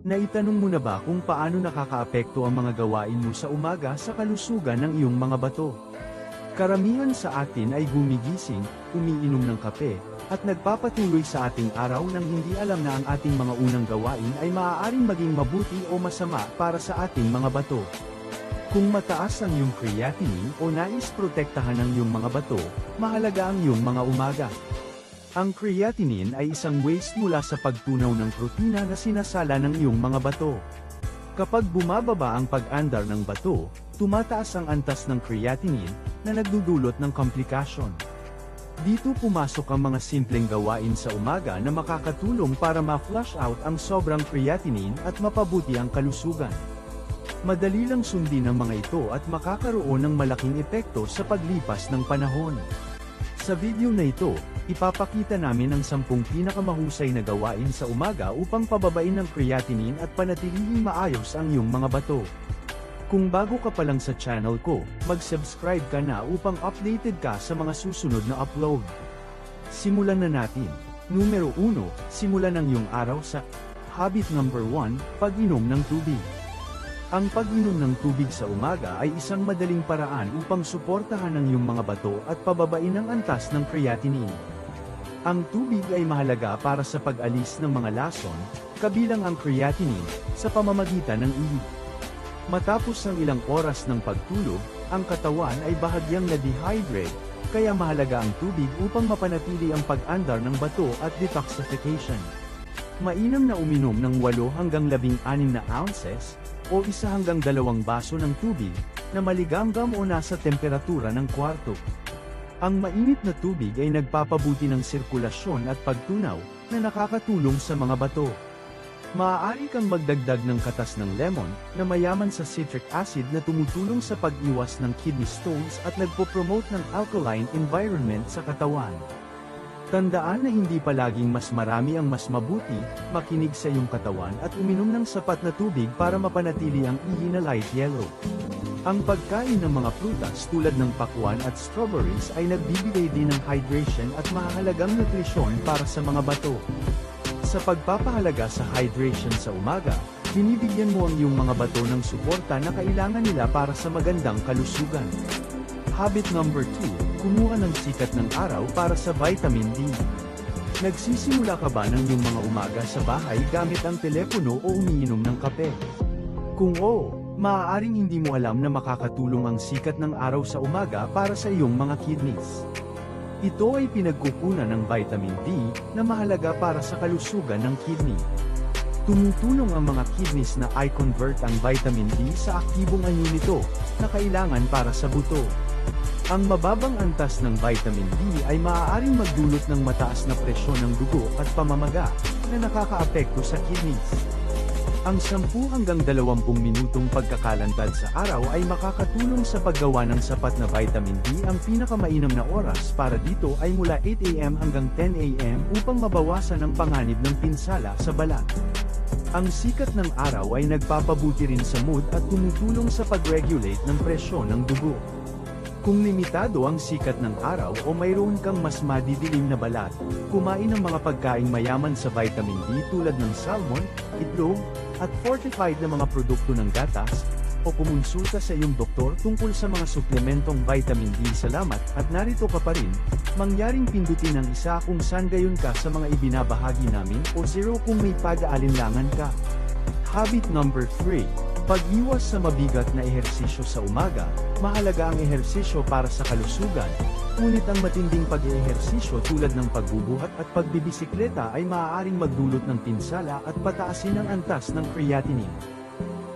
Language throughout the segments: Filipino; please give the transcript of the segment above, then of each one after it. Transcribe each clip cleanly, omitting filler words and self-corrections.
Naitanong mo na ba kung paano nakakaapekto ang mga gawain mo sa umaga sa kalusugan ng iyong mga bato? Karamihan sa atin ay gumigising, umiinom ng kape, at nagpapatuloy sa ating araw nang hindi alam na ang ating mga unang gawain ay maaaring maging mabuti o masama para sa ating mga bato. Kung mataas ang iyong creatinine o nais protektahan ang iyong mga bato, mahalaga ang iyong mga umaga. Ang creatinine ay isang waste mula sa pagtunaw ng protina na sinasala ng iyong mga bato. Kapag bumababa ang pag-andar ng bato, tumataas ang antas ng creatinine, na nagdudulot ng komplikasyon. Dito pumasok ang mga simpleng gawain sa umaga na makakatulong para ma-flush out ang sobrang creatinine at mapabuti ang kalusugan. Madali lang sundin ang mga ito at makakaroon ng malaking epekto sa paglipas ng panahon. Sa video na ito, ipapakita namin ang 10 pinakamahusay na gawain sa umaga upang pababain ang creatinine at panatilihing maayos ang iyong mga bato. Kung bago ka pa lang sa channel ko, mag-subscribe ka na upang updated ka sa mga susunod na upload. Simulan na natin. Numero 1, simulan ang iyong araw sa Habit number 1, pag-inom ng tubig. Ang pag-inom ng tubig sa umaga ay isang madaling paraan upang suportahan ang iyong mga bato at pababain ang antas ng creatinine. Ang tubig ay mahalaga para sa pag-alis ng mga lason, kabilang ang creatinine, sa pamamagitan ng ihi. Matapos ang ilang oras ng pagtulog, ang katawan ay bahagyang na-dehydrate, kaya mahalaga ang tubig upang mapanatili ang pag-andar ng bato at detoxification. Mainam na uminom ng 8 hanggang 16 na ounces, o 1 hanggang 2 baso ng tubig, na maligamgam o nasa temperatura ng kwarto. Ang mainit na tubig ay nagpapabuti ng sirkulasyon at pagtunaw, na nakakatulong sa mga bato. Maaari kang magdagdag ng katas ng lemon, na mayaman sa citric acid na tumutulong sa pag-iwas ng kidney stones at nagpo-promote ng alkaline environment sa katawan. Tandaan na hindi palaging mas marami ang mas mabuti, makinig sa iyong katawan at uminom ng sapat na tubig para mapanatili ang ihi na light yellow. Ang pagkain ng mga prutas tulad ng pakwan at strawberries ay nagbibigay din ng hydration at mahalagang nutrisyon para sa mga bato. Sa pagpapahalaga sa hydration sa umaga, binibigyan mo ang iyong mga bato ng suporta na kailangan nila para sa magandang kalusugan. Habit number 2, kumuha ng sikat ng araw para sa vitamin D. Nagsisimula ka ba ng iyong mga umaga sa bahay gamit ang telepono o umiinom ng kape? Kung oo, maaaring hindi mo alam na makakatulong ang sikat ng araw sa umaga para sa iyong mga kidneys. Ito ay pinagkukunan ng vitamin D, na mahalaga para sa kalusugan ng kidney. Tumutulong ang mga kidneys na i-convert ang vitamin D sa aktibong anyo nito, na kailangan para sa buto. Ang mababang antas ng vitamin D ay maaaring magdulot ng mataas na presyon ng dugo at pamamaga, na nakakaapekto sa kidneys. Ang 10 hanggang 20 minutong pagkakalantad sa araw ay makakatulong sa paggawa ng sapat na vitamin D. Ang pinakamainam na oras para dito ay mula 8 AM hanggang 10 AM upang mabawasan ang panganib ng pinsala sa balat. Ang sikat ng araw ay nagpapabuti rin sa mood at tumutulong sa pag-regulate ng presyon ng dugo. Kung limitado ang sikat ng araw o mayroon kang mas madidilim na balat, kumain ng mga pagkaing mayaman sa vitamin D tulad ng salmon, itlog, at fortified na mga produkto ng gatas, o kumonsulta sa iyong doktor tungkol sa mga suplementong vitamin D. Salamat at narito ka pa rin, mangyaring pindutin ang isa kung saan gayon ka sa mga ibinabahagi namin o 0 kung may pag-aalinlangan ka. Habit number 3. Pag-iwas sa mabigat na ehersisyo sa umaga. Mahalaga ang ehersisyo para sa kalusugan, ngunit ang matinding pag-ehersisyo tulad ng pagbubuhat at pagbibisikleta ay maaaring magdulot ng pinsala at pataasin ang antas ng creatinine.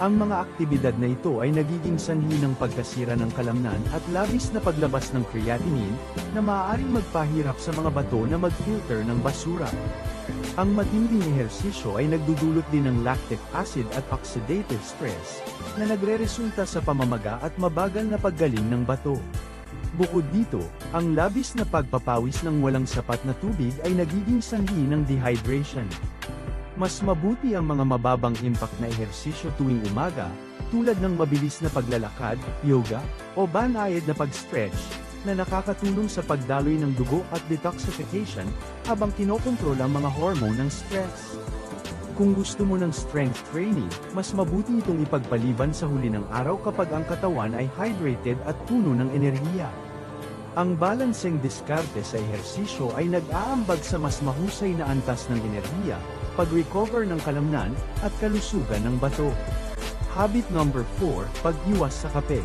Ang mga aktibidad na ito ay nagiging sanhi ng pagkasira ng kalamnan at labis na paglabas ng creatinine, na maaaring magpahirap sa mga bato na mag-filter ng basura. Ang matinding ehersisyo ay nagdudulot din ng lactic acid at oxidative stress, na nagreresulta sa pamamaga at mabagal na paggaling ng bato. Bukod dito, ang labis na pagpapawis ng walang sapat na tubig ay nagiging sanhi ng dehydration. Mas mabuti ang mga mababang impact na ehersisyo tuwing umaga, tulad ng mabilis na paglalakad, yoga, o banayad na pag-stretch, na nakakatulong sa pagdaloy ng dugo at detoxification, habang kinokontrol ang mga hormone ng stress. Kung gusto mo ng strength training, mas mabuti itong ipagpaliban sa huli ng araw kapag ang katawan ay hydrated at puno ng enerhiya. Ang balanseng diskarte sa ehersisyo ay nag-aambag sa mas mahusay na antas ng enerhiya, pag-recover ng kalamnan, at kalusugan ng bato. Habit number 4, pag-iwas sa kape.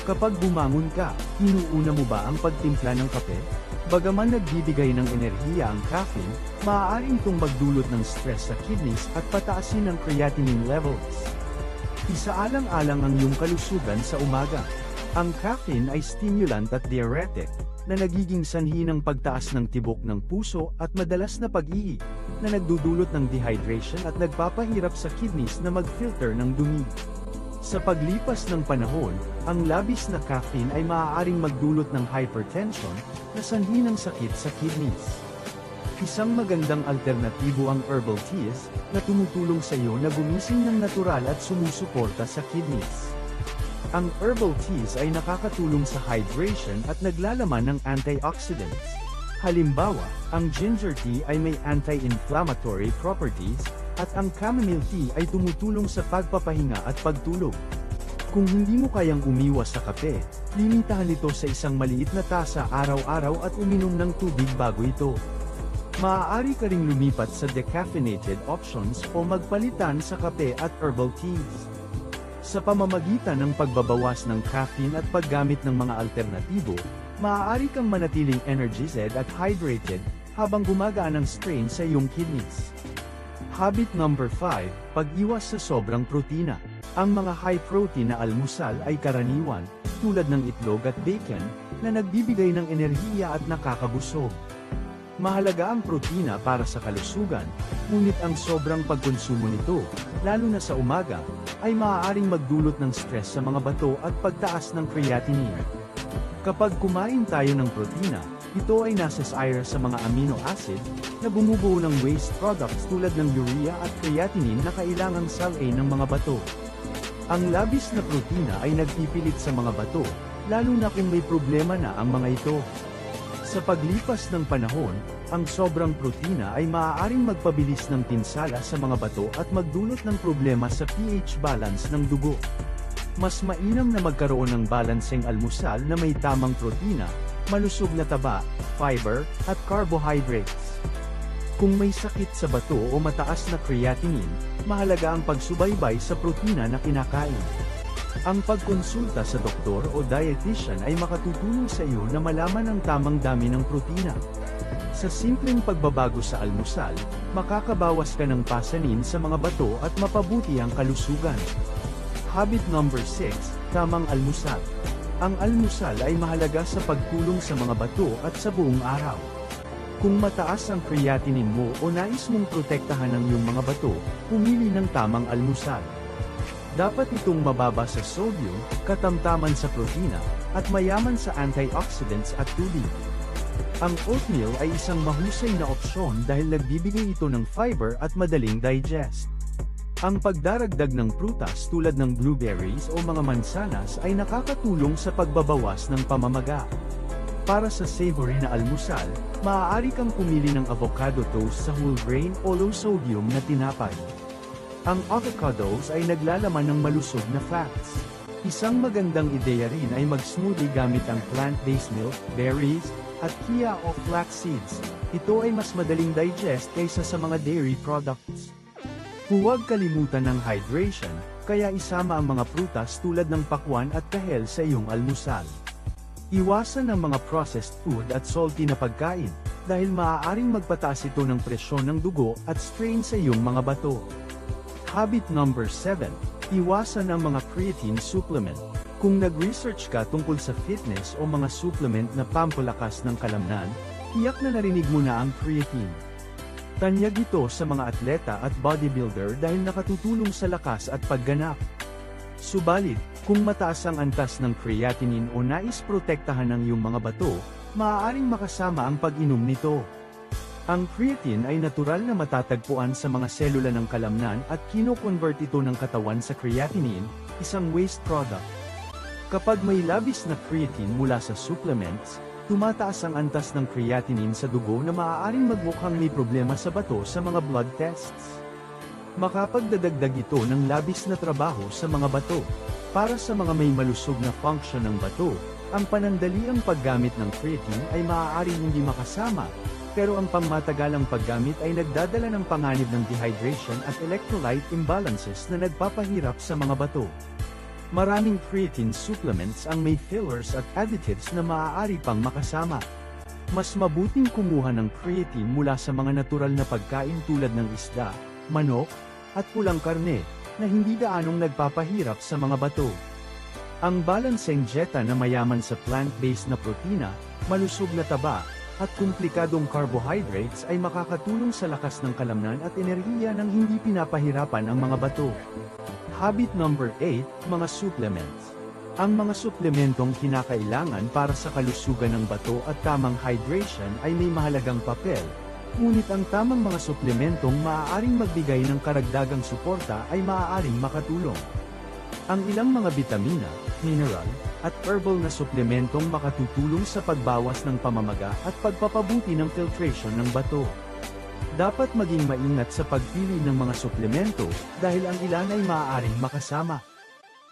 Kapag bumangon ka, inuuna mo ba ang pagtimpla ng kape? Bagaman nagbibigay ng enerhiya ang caffeine, maaaring itong magdulot ng stress sa kidneys at pataasin ang creatinine levels. Isaalang-alang ang iyong kalusugan sa umaga. Ang caffeine ay stimulant at diuretic, na nagiging sanhi ng pagtaas ng tibok ng puso at madalas na pag-ihi, na nagdudulot ng dehydration at nagpapahirap sa kidneys na mag-filter ng dumi. Sa paglipas ng panahon, ang labis na caffeine ay maaaring magdulot ng hypertension, na sanhi ng sakit sa kidneys. Isang magandang alternatibo ang herbal teas, na tumutulong sa iyo na gumising ng natural at sumusuporta sa kidneys. Ang herbal teas ay nakakatulong sa hydration at naglalaman ng antioxidants. Halimbawa, ang ginger tea ay may anti-inflammatory properties, at ang chamomile tea ay tumutulong sa pagpapahinga at pagtulog. Kung hindi mo kayang umiwas sa kape, limitahan ito sa isang maliit na tasa araw-araw at uminom ng tubig bago ito. Maaari ka ring lumipat sa decaffeinated options o magpalitan sa kape at herbal teas. Sa pamamagitan ng pagbabawas ng caffeine at paggamit ng mga alternatibo, maaari kang manatiling energized at hydrated, habang gumagaan ang strain sa iyong kidneys. Habit number 5, pag-iwas sa sobrang protina. Ang mga high-protein na almusal ay karaniwan, tulad ng itlog at bacon, na nagbibigay ng enerhiya at nakakabusog. Mahalaga ang protina para sa kalusugan, ngunit ang sobrang pagkonsumo nito, lalo na sa umaga, ay maaaring magdulot ng stress sa mga bato at pagtaas ng creatinine. Kapag kumain tayo ng protina, ito ay nasasira sa mga amino acid, na bumubuo ng waste products tulad ng urea at creatinine na kailangang salin ng mga bato. Ang labis na protina ay nagpipilit sa mga bato, lalo na kung may problema na ang mga ito. Sa paglipas ng panahon, ang sobrang protina ay maaaring magpabilis ng pinsala sa mga bato at magdulot ng problema sa pH balance ng dugo. Mas mainam na magkaroon ng balanseng almusal na may tamang protina, malusog na taba, fiber, at carbohydrates. Kung may sakit sa bato o mataas na creatinine, mahalaga ang pagsubaybay sa protina na kinakain. Ang pagkonsulta sa doktor o dietitian ay makatutulong sa iyo na malaman ang tamang dami ng protina. Sa simpleng pagbabago sa almusal, makakabawas ka ng pasanin sa mga bato at mapabuti ang kalusugan. Habit number 6, tamang almusal. Ang almusal ay mahalaga sa pagtulong sa mga bato at sa buong araw. Kung mataas ang creatinine mo o nais mong protektahan ang iyong mga bato, pumili ng tamang almusal. Dapat itong mababa sa sodium, katamtaman sa protina, at mayaman sa antioxidants at tubig. Ang oatmeal ay isang mahusay na opsyon dahil nagbibigay ito ng fiber at madaling digest. Ang pagdaragdag ng prutas tulad ng blueberries o mga mansanas ay nakakatulong sa pagbabawas ng pamamaga. Para sa savory na almusal, maaari kang pumili ng avocado toast sa whole grain o low sodium na tinapay. Ang avocados ay naglalaman ng malusog na fats. Isang magandang ideya rin ay mag-smoothie gamit ang plant-based milk, berries, at chia o flax seeds. Ito ay mas madaling digest kaysa sa mga dairy products. Huwag kalimutan ng hydration, kaya isama ang mga prutas tulad ng pakwan at kahel sa iyong almusal. Iwasan ang mga processed food at salty na pagkain, dahil maaaring magpataas ito ng presyon ng dugo at strain sa iyong mga bato. Habit number 7, iwasan ang mga creatine supplement. Kung nag-research ka tungkol sa fitness o mga supplement na pampalakas ng kalamnan, tiyak na narinig mo na ang creatine. Tanyag ito sa mga atleta at bodybuilder dahil nakatutulong sa lakas at pagganap. Subalit, kung mataas ang antas ng creatinine o nais protektahan ang iyong mga bato, maaaring makasama ang pag-inom nito. Ang creatine ay natural na matatagpuan sa mga selula ng kalamnan at kino-convert ito ng katawan sa creatinine, isang waste product. Kapag may labis na creatine mula sa supplements, tumataas ang antas ng creatinine sa dugo na maaaring magmukhang may problema sa bato sa mga blood tests. Makapagdadagdag ito ng labis na trabaho sa mga bato. Para sa mga may malusog na function ng bato, ang panandaliang paggamit ng creatine ay maaaring hindi makasama, pero ang pangmatagalang paggamit ay nagdadala ng panganib ng dehydration at electrolyte imbalances na nagpapahirap sa mga bato. Maraming creatine supplements ang may fillers at additives na maaari pang makasama. Mas mabuting kumuha ng creatine mula sa mga natural na pagkain tulad ng isda, manok, at pulang karne, na hindi gaanong nagpapahirap sa mga bato. Ang balancing dieta na mayaman sa plant-based na protina, malusog na taba, at komplikadong carbohydrates ay makakatulong sa lakas ng kalamnan at enerhiya ng hindi pinapahirapan ang mga bato. Habit number 8, mga supplements. Ang mga suplementong kinakailangan para sa kalusugan ng bato at tamang hydration ay may mahalagang papel, ngunit ang tamang mga suplementong maaaring magbigay ng karagdagang suporta ay maaaring makatulong. Ang ilang mga bitamina, mineral, at herbal na suplementong makatutulong sa pagbawas ng pamamaga at pagpapabuti ng filtration ng bato. Dapat maging maingat sa pagpili ng mga suplemento dahil ang ilan ay maaaring makasama.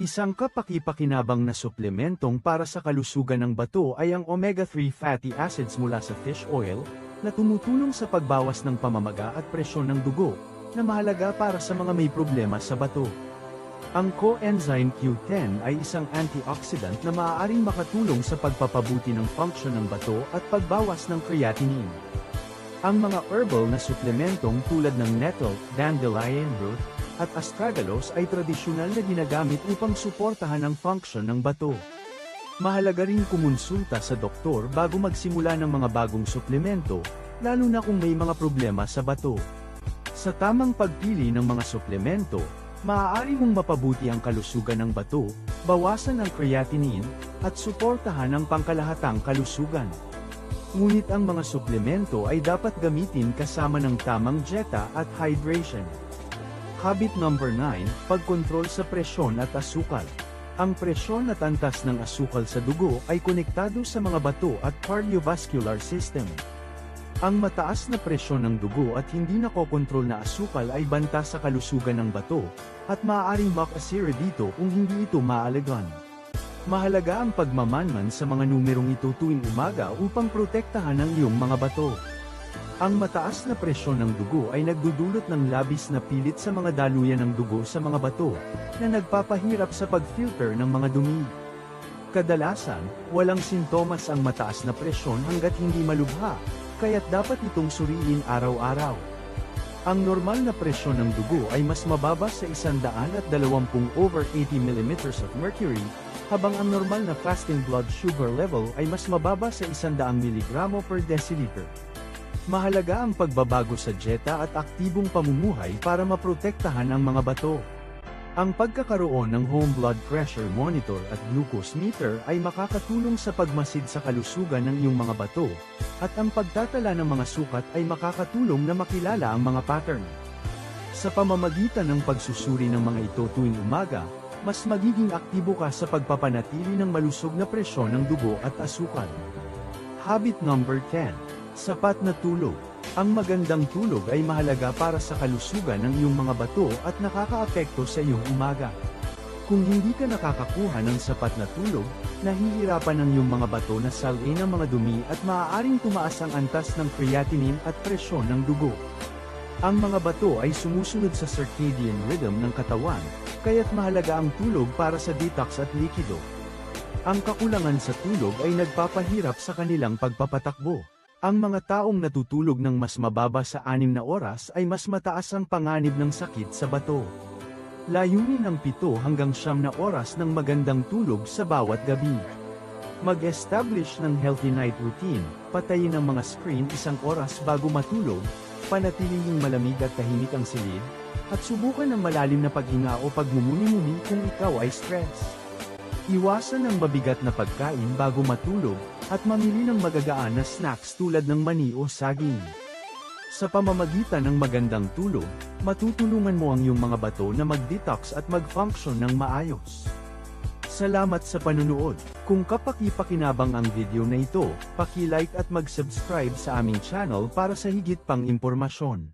Isang kapaki-pakinabang na suplementong para sa kalusugan ng bato ay ang omega-3 fatty acids mula sa fish oil, na tumutulong sa pagbawas ng pamamaga at presyon ng dugo, na mahalaga para sa mga may problema sa bato. Ang coenzyme Q10 ay isang antioxidant na maaaring makatulong sa pagpapabuti ng function ng bato at pagbawas ng creatinine. Ang mga herbal na suplementong tulad ng nettle, dandelion root, at astragalus ay tradisyonal na ginagamit upang suportahan ang function ng bato. Mahalaga ring kumonsulta sa doktor bago magsimula ng mga bagong suplemento, lalo na kung may mga problema sa bato. Sa tamang pagpili ng mga suplemento, maaari mong mapabuti ang kalusugan ng bato, bawasan ang creatinine, at suportahan ang pangkalahatang kalusugan. Ngunit ang mga suplemento ay dapat gamitin kasama ng tamang dieta at hydration. Habit number 9, pagkontrol sa presyon at asukal. Ang presyon at antas ng asukal sa dugo ay konektado sa mga bato at cardiovascular system. Ang mataas na presyon ng dugo at hindi nakokontrol na asukal ay banta sa kalusugan ng bato, at maaaring makasira dito kung hindi ito maalagaan. Mahalaga ang pagmamanman sa mga numerong ito tuwing umaga upang protektahan ang iyong mga bato. Ang mataas na presyon ng dugo ay nagdudulot ng labis na pilit sa mga daluyan ng dugo sa mga bato, na nagpapahirap sa pag-filter ng mga dumi. Kadalasan, walang sintomas ang mataas na presyon hanggat hindi malubha, kaya't dapat itong suriin araw-araw. Ang normal na presyon ng dugo ay mas mababa sa 120/80 mm of mercury, habang ang normal na fasting blood sugar level ay mas mababa sa 100 mg per deciliter. Mahalaga ang pagbabago sa dieta at aktibong pamumuhay para maprotektahan ang mga bato. Ang pagkakaroon ng home blood pressure monitor at glucose meter ay makakatulong sa pagmasid sa kalusugan ng iyong mga bato, at ang pagtatala ng mga sukat ay makakatulong na makilala ang mga pattern. Sa pamamagitan ng pagsusuri ng mga ito tuwing umaga, mas magiging aktibo ka sa pagpapanatili ng malusog na presyon ng dugo at asukal. Habit number 10. Sapat na tulog. Ang magandang tulog ay mahalaga para sa kalusugan ng iyong mga bato at nakakaapekto sa iyong umaga. Kung hindi ka nakakakuha ng sapat na tulog, nahihirapan ang iyong mga bato na salin ang mga dumi at maaaring tumaas ang antas ng creatinine at presyon ng dugo. Ang mga bato ay sumusunod sa circadian rhythm ng katawan, kaya't mahalaga ang tulog para sa detox at likido. Ang kakulangan sa tulog ay nagpapahirap sa kanilang pagpapatakbo. Ang mga taong natutulog ng mas mababa sa 6 na oras ay mas mataas ang panganib ng sakit sa bato. Layunin ang 7 hanggang 9 na oras ng magandang tulog sa bawat gabi. Mag-establish ng healthy night routine, patayin ang mga screen 1 oras bago matulog, panatilihing malamig at tahimik ang silid, at subukan ng malalim na paghinga o pagmumuni-muni kung ikaw ay stress. Iwasan ang mabigat na pagkain bago matulog, at mamili ng magagaan na snacks tulad ng mani o saging. Sa pamamagitan ng magandang tulog, matutulungan mo ang iyong mga bato na mag-detox at mag-function ng maayos. Salamat sa panunood. Kung kapaki-pakinabang ang video na ito, paki-like at mag-subscribe sa aming channel para sa higit pang impormasyon.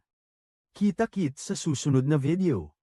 Kita-kits sa susunod na video.